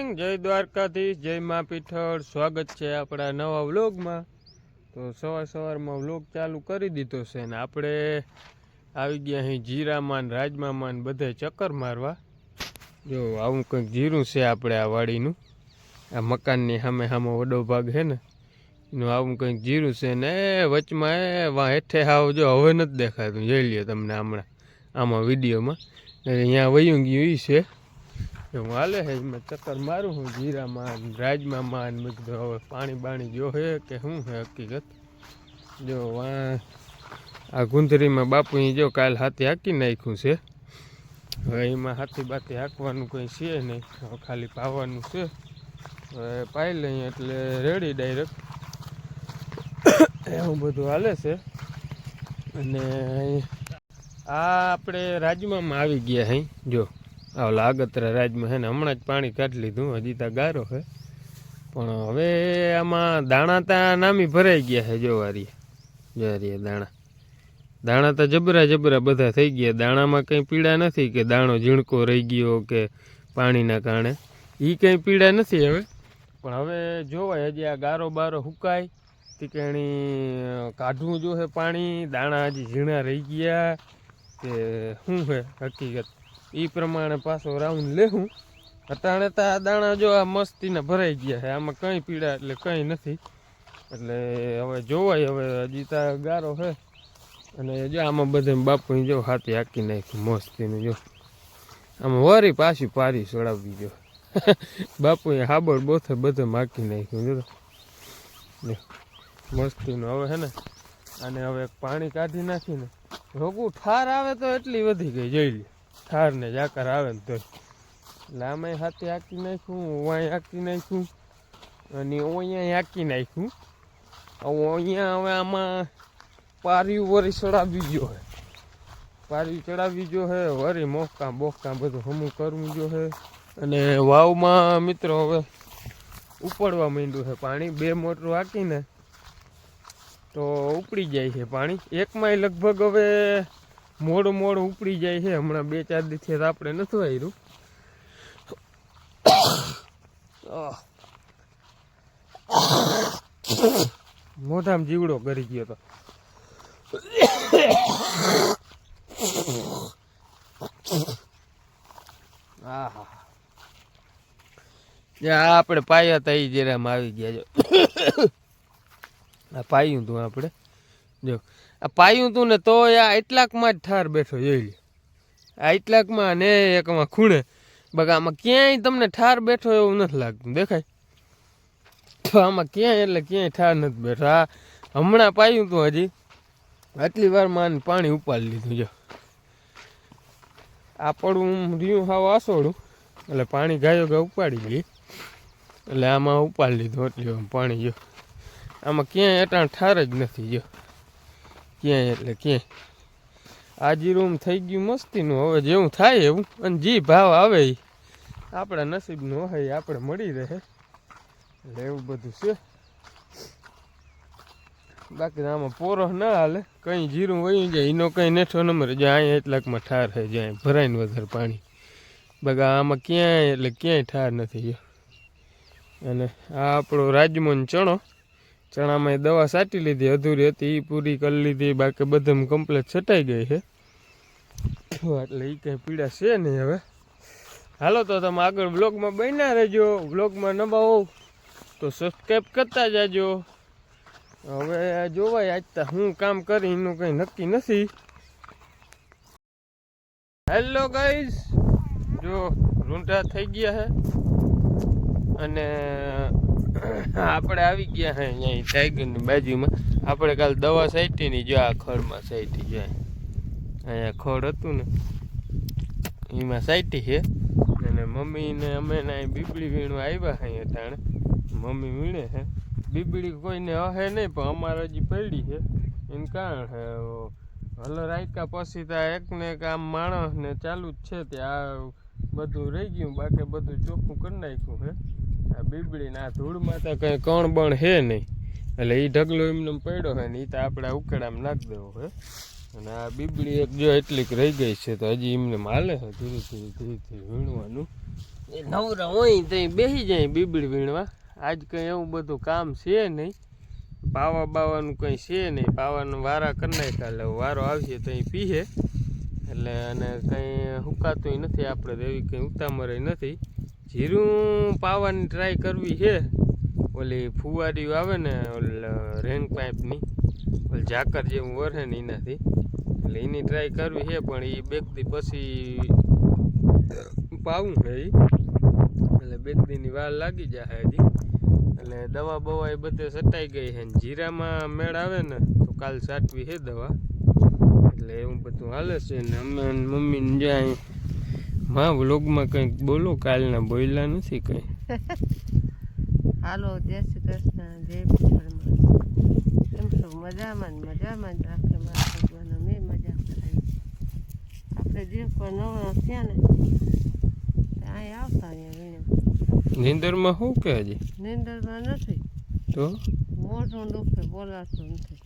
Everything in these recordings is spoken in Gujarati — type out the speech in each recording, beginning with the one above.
મોર્નિંગ, જય દ્વારકાધીશ, જય મા પીઠળ। સ્વાગત છે આપણા નવા વ્લોગમાં। તો સવારમાં વ્લોગ ચાલુ કરી દીધો છે ને આપણે આવી ગયા અહીં જીરામાં રાજમામાં બધે ચક્કર મારવા। જો આવું કંઈક જીરું છે આપણે આ વાડીનું, આ મકાનની સામે વડો ભાગ છે ને એનું આવું કંઈક જીરું છે ને વચમાં હેઠે હાવ જો હવે નથી દેખાતું, જોઈ લ્યો તમને હમણાં આમાં વિડીયોમાં। અહીંયા વયું ગયું એ છે, હું હાલે છે એમાં ચક્કર મારું હું જીરામાં રાજમામાં। મેં કીધું હવે પાણી બાણી જો હે કે શું છે હકીકત। જો આ ગુંદરીમાં બાપુએ જો કાલ હાથી હાંકી નાખ્યું છે, હવે એમાં હાથી બાથી હાંકવાનું કંઈ છે નહીં, હવે ખાલી પાવાનું છે। હવે પાઈ લઈએ એટલે રેડી ડાયરેક્ટ એવું બધું હાલે છે। અને આ આપણે રાજમામાં આવી ગયા અહીં, જો ઓલા આગતરા રાજમાં છે ને હમણાં જ પાણી કાઢી લીધું, હજી તો ગારો છે પણ હવે આમાં દાણા ત્યાં નામી ભરાઈ ગયા છે। જો વારીએ દાણા તો જબરા બધા થઈ ગયા, દાણામાં કંઈ પીડા નથી કે દાણો ઝીણકો રહી ગયો કે પાણીના કારણે, એ કંઈ પીડા નથી હવે। પણ હવે જોવાય હજી આ ગારો બારો હુકાય તીકેણી કાઢવું જો છે પાણી, દાણા હજી ઝીણા રહી ગયા કે શું છે હકીકત એ પ્રમાણે પાછો રાઉન્ડ લેવું। અટાણે તો આ દાણા જો આ મસ્તીને ભરાઈ ગયા છે, આમાં કંઈ પીડા એટલે કંઈ નથી, એટલે હવે જોવાય હવે હજી તો ગારો છે। અને જો આમાં બધે બાપુ જો હાથી હાંકી નાખ્યું મસ્તીનું, જો આમાં વરી પાછી પારી ચડાવવી જો બાપુએ હાબર બોથે બધે હાંકી નાખ્યું જો મસ્તીનું। હવે છે ને અને હવે પાણી કાઢી નાખીને રોગું ઠાર આવે તો એટલી વધી ગઈ, જોઈ લે ઠાર ને જાકર આવે ને તો એટલે આમાં હાથી હાંકી નાખ્યું, વાંય હાંકી નાખ્યું અને અહીંયા હાંકી નાખ્યું। અહીંયા હવે આમાં પાર્યું વરી ચડાવી ગયો છે, પાર્યું ચડાવી ગયો છે, વરી મોકા બોકા બધું હમું કરવું જો છે। અને વાવમાં મિત્રો હવે ઉપડવા માંડ્યું છે પાણી, 2 મોટરું હાંકીને તો ઉપડી જાય છે પાણી, એકમાંય લગભગ હવે મોડું ઉપડી જાય છે। હમણાં 2-4 દિવસથી આપણે નથી આવ્યું, મોઢામાં જીવડો કરી ગયો તો આપણે પાયા હતા એ જેરામાં આવી ગયા। જો આ પાયું તું આપણે, જો આ પાયું તું ને તો આ એટલાકમાં જ ઠાર બેઠો, જોઈ લે આ એટલાકમાં ને એકમાં ખૂણે બગા, આમાં ક્યાંય તમને ઠાર બેઠો એવું નથી લાગતું, દેખાય તો આમાં ક્યાંય એટલે ક્યાંય ઠાર નથી બેઠો। આ હમણાં પાયું તું હજી આટલી વારમાં પાણી ઉપાડી લીધું, જો આ પડું રહ્યું હાવ આસોડું એટલે પાણી ગાયો ગા ઉપાડી ગઈ, એટલે આમાં ઉપાડી લીધું એટલી પાણી। જો આમાં ક્યાંય અટાણ ઠાર જ નથી, જો ક્યાંય એટલે ક્યાંય આ જીરું થઈ ગયું મસ્તીનું। હવે જેવું થાય એવું, અને જે ભાવ આવે એ આપણા નસીબનું હોય આપણે મળી રહે, એટલે એવું બધું છે। બાકી આમાં પોરો ના હાલે, કંઈ જીરું વયું જાય એનો કંઈ નેઠો નંબર, જો અહીંયા એટલાકમાં ઠાર છે, જ્યાં ભરાઈને વધારે પાણી બગા, આમાં ક્યાંય એટલે ક્યાંય ઠાર નથી। જો અને આ આપણો રાજમોન ચણામાં દવા છાંટી લીધી, અધૂરી હતી એ પૂરી કરી લીધી, બાકી બધામાં કમ્પ્લીટ છટાઈ ગઈ છે, એટલે એ કંઈ પીડા છે નહીં હવે। હાલો તો તમે આગળ વ્લોગમાં બન્યા રહેજો, વ્લોગમાં નવા હોવ તો સબસ્ક્રાઈબ કરતા જાજો। હવે જોવાય આજ તો હું કામ કરી એનું કંઈ નક્કી નથી। હેલો ગાઈઝ, જો રૂંઢા થઈ ગયા છે અને આપણે આવી ગયા હે અહીંયા ટાઈગરની બાજુમાં, આપણે કાલ દવા છાંટી ની, જો આ ખડમાં છાંટી, જો અહીંયા ખડ હતું ને એમાં છાંટી છે। અને મમ્મીને અમે ના બીબડી વીણું આવ્યા અહીંયા તાણે, મમ્મી વીણે છે બીબડી, કોઈને હે નહીં પણ અમારે હજી પડી છે એનું કારણ છે હલર આયકા પછી તો એકને એક આમ માણસને ચાલુ જ છે, ત્યાં બધું રહી ગયું, બાકી બધું ચોખ્ખું કરી નાખ્યું છે। આ બીબડીને આ ધૂળમાં તો કંઈ કણ બણ છે નહીં, એટલે એ ઢગલો એમને પડ્યો છે ને એ તો આપણે ઉકેડામાં નાખી દેવો છે। અને આ બીબડી એક જો એટલીક રહી ગઈ છે, તો હજી એમને હાલે છે ધીરે ધીરે વીણવાનું। એ નવરા હોય ત્યાં બેસી જાય બીબડી વીણવા. આજ કંઈ એવું બધું કામ છે નહીં, પાવા બાવાનું કંઈ છે નહીં. પાવાનું વારા કરી નાખ્યા, એટલે વારો આવશે તો અહીં પીએ એટલે. અને કંઈ હુકાતું નથી આપણે તો, એવી કંઈ ઉતામરે નથી. જીરું પાવાની ટ્રાય કરવી છે. ઓલી ફુવારી આવે ને રેંગ પાઇપની, ઓલી ઝાકર જેવું વરે ને એનાથી, એટલે એની ટ્રાય કરવી છે. પણ એ બે દી પછી પાવું છે એ, એટલે બે દીની વાર લાગી જાય હજી. એટલે દવા બવા એ બધે સટાઈ ગઈ છે ને જીરામાં મેળ આવે ને તો કાલ સાટવી છે દવા. એટલે એવું બધું હાલે છે ને. અમે મમ્મીને જ્યાં માં વ્લોગમાં કંઈક બોલો, કાલના બોલ્યા નથી કંઈ. હાલો, જય શ્રી કૃષ્ણ, જય ભગવાન. કેમ છો? મજામાં જ રાખે મારા ભગવાન. મેં મજા કરાવી. આપણે જે પણ નવા થયા ને અહીં આવતા અહીંયા નીંદરમાં શું કે હજી? નીંદરમાં નથી તો મોઢું દુખે, બોલાતું નથી.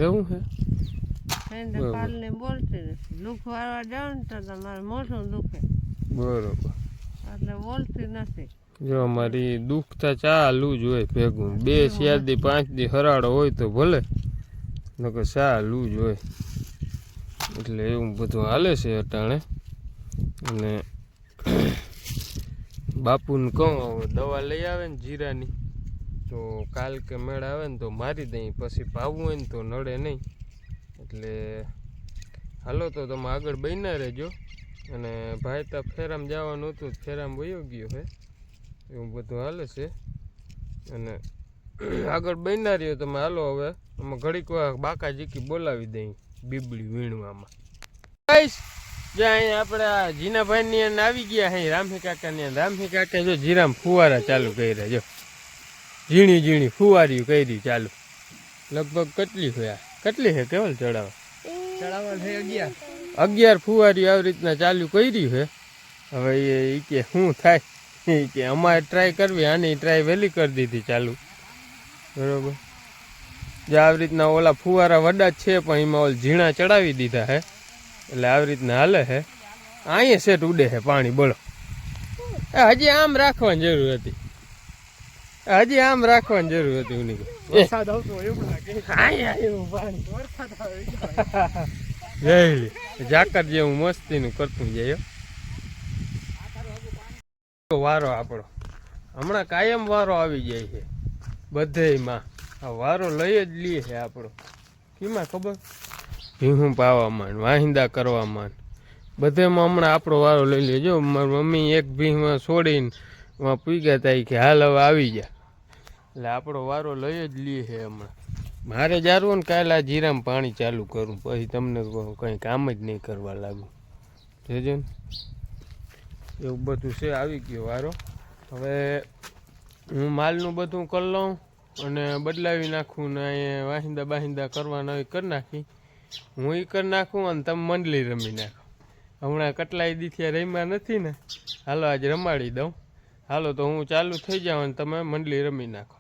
એવું છે? કાલને બોલતી નથી. લુખ વાળવા જાઉં ને તો તમારે મોઢું દુખે. બરોબર. એટલે બોલતી નથી. જો અમારી દુખતા ચાલુ જ હોય ભેગું. 2 4 દી 5 દી હરાડો હોય તો ભલે, નકર ચાલુ જ હોય. એટલે એવું બધું હાલે છે અટાણે. અને બાપુને કહું હવે દવા લઈ આવે ને જીરાની, તો કાલ કે મેળ આવે ને તો મારી દઈ. પછી પાવું હોય ને તો નડે નહીં. એટલે હાલો તો તમે આગળ બન્યા રહેજો. અને ભાઈ તો ફેરામાં જવાનું હતું, ફેરામાં વયો ગયો છે. એવું બધું હાલે છે. અને આગળ બન્યા રહ્યો તમે. હાલો હવે અમે ઘડીક વાર બાકા જીકી બોલાવી દઈ બીબડી વીણવામાં. જ્યાં આપણે આ જીનાભાઈની અંદર આવી ગયા હે રામહી કાકાની અંદર. રામહી કાકા જો જીરામાં ફુવારા ચાલુ કર્યા. જો ઝીણી ઝીણી ફુવારીઓ કરી ચાલુ. લગભગ કેટલી હોય? કેટલી છે કેવલ ચડાવવા છે? 11 ફુવારીઓ આવી રીતના ચાલુ કરી છે. હવે એ કે શું થાય કે અમારે ટ્રાય કરવી. આની ટ્રાય વહેલી કરી દીધી ચાલુ. બરોબર. જે આવી રીતના ઓલા ફુવારા વડા જ છે પણ એમાં ઓલ ઝીણા ચડાવી દીધા હે. એટલે આવી રીતના હાલે છે. અહીંયા સેટ ઉડે છે પાણી. બોલો, હજી આમ રાખવાની જરૂર હતી. હજી આમ રાખવાની જરૂર હતી. ઉની વરસાદ આવતો એવું લાગે. ઝાકર જેવું મસ્તીનું કરતું જાય. વારો આપણો હમણાં કાયમ વારો આવી જાય છે બધેમાં. આ વારો લઈ જ લઈએ છે આપણો. કેમાં ખબર? ભીહું પાવામાં, વાહિંદા કરવામાં, બધેમાં હમણાં આપણો વારો લઈ લે. જો મારી મમ્મી એક ભીહમાં છોડીને એમાં પૂગ્યા હતા કે હાલ હવે આવી ગયા. એટલે આપણો વારો લઈ જ લઈએ છે હમણાં. મારે જારવું ને કાલે આ જીરામાં પાણી ચાલુ કરું, પછી તમને કંઈ કામ જ નહીં કરવા લાગુ. જોજો ને એવું બધું છે. આવી ગયો વારો. હવે હું માલનું બધું કરી લઉં અને બદલાવી નાખું ને અહીંયા વાહિંદા બાહિંદા કરવાના હોય કરી નાખી. હું એ કરી નાખું અને તમે મંડલી રમી નાખો. હમણાં કેટલાય દીથી રમ્યા નથી ને, હાલો આજે રમાડી દઉં. હાલો તો હું ચાલુ થઈ જાઉં અને તમે મંડલી રમી નાખો.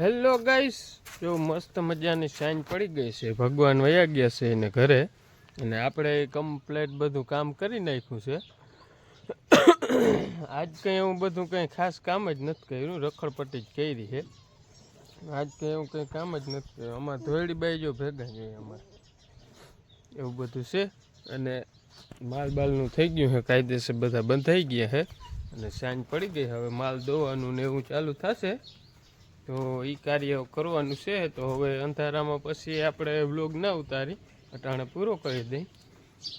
હેલો ગાઈસ, જો મસ્ત મજાની સાંજ પડી ગઈ છે. ભગવાન વયા ગયા છે એને ઘરે. અને આપણે કમ્પ્લેટ બધું કામ કરી નાખ્યું છે. આજ કંઈ એવું બધું કંઈ ખાસ કામ જ નથી કર્યું, રખડપટ્ટી જ કરી છે. આજ કંઈ એવું કંઈ કામ જ નથી કર્યું. અમારે ધોળી બાઈ જો ભેગા જોઈએ અમારે. એવું બધું છે. અને માલ બાલનું થઈ ગયું છે કાયદેસર, બધા બંધ થઈ ગયા છે. અને સાંજ પડી ગઈ. હવે માલ દોવાનું ને એવું ચાલુ થશે. તો એ કાર્ય કરવાનું છે. તો હવે અંધારામાં પછી આપણે વ્લોગ ના ઉતારી, અટાણે પૂરો કરી દઈ.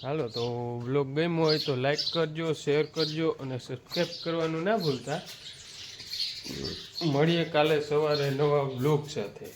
હાલો તો બ્લોગ ગમ્યો હોય તો લાઈક કરજો, શેર કરજો અને સબસ્ક્રાઈબ કરવાનું ના ભૂલતા. મળીએ કાલે સવારે નવા બ્લોગ સાથે.